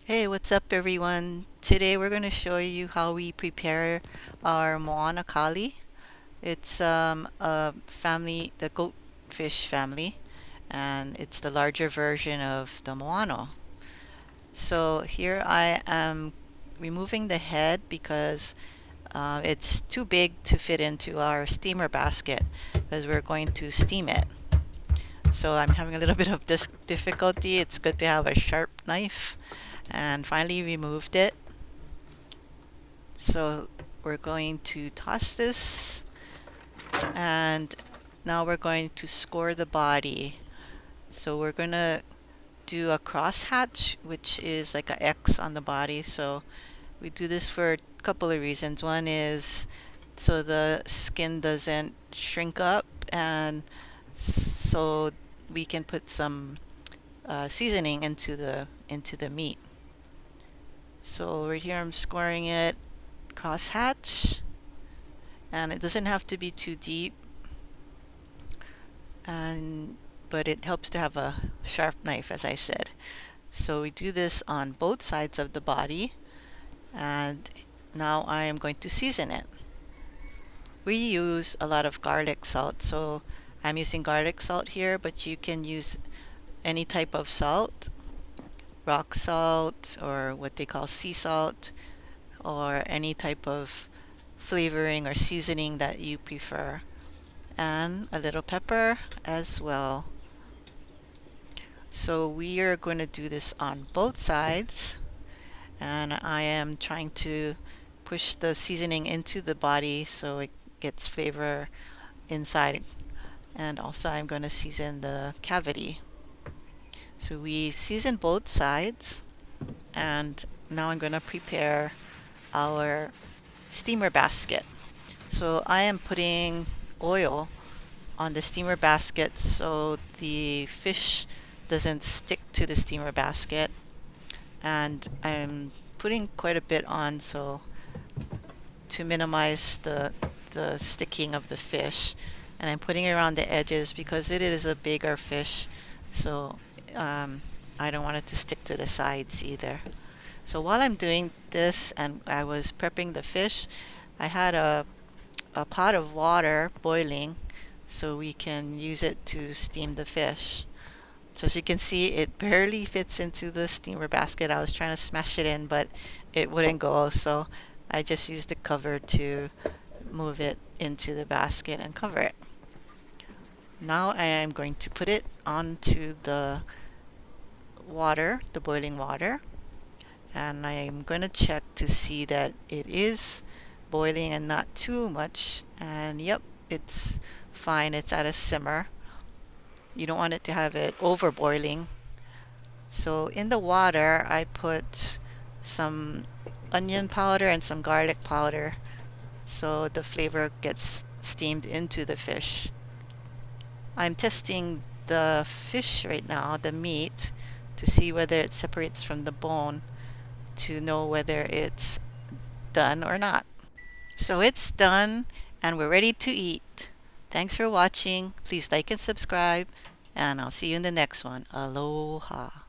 Hey, what's up everyone? Today we're going to show you how we prepare our Moana Kali. It's a family, the goatfish family, and it's the larger version of the Moano. So here I am removing the head because it's too big to fit into our steamer basket because we're going to steam it. So I'm having a little bit of this difficulty. It's good to have a sharp knife, and finally removed it. So we're going to toss this, and now we're going to score the body. So we're gonna do a crosshatch, which is like a X on the body. So we do this for a couple of reasons. One is so the skin doesn't shrink up, and so we can put some seasoning into the meat. So right here I'm scoring it crosshatch, and it doesn't have to be too deep, and but it helps to have a sharp knife, as I said. So we do this on both sides of the body, and now I am going to season it. We use a lot of garlic salt, so I'm using garlic salt here, but you can use any type of salt, rock salt, or what they call sea salt, or any type of flavoring or seasoning that you prefer, and a little pepper as well. So we are going to do this on both sides, and I am trying to push the seasoning into the body so it gets flavor inside, and also I'm going to season the cavity. So we season both sides, and now I'm going to prepare our steamer basket. So I am putting oil on the steamer basket so the fish doesn't stick to the steamer basket, and I'm putting quite a bit on so to minimize the sticking of the fish, and I'm putting it around the edges because it is a bigger fish, so um, I don't want it to stick to the sides either. So while I'm doing this and I was prepping the fish, I had a pot of water boiling so we can use it to steam the fish. So as you can see, it barely fits into the steamer basket. I was trying to smash it in, but it wouldn't go. So I just used the cover to move it into the basket and cover it. Now I am going to put it onto the water, the boiling water, and I am going to check to see that it is boiling and not too much. And yep, it's fine. It's at a simmer. You don't want it to have it over boiling. So in the water, I put some onion powder and some garlic powder so the flavor gets steamed into the fish. I'm testing the fish right now, the meat, to see whether it separates from the bone to know whether it's done or not. So it's done and we're ready to eat. Thanks for watching. Please like and subscribe, and I'll see you in the next one. Aloha.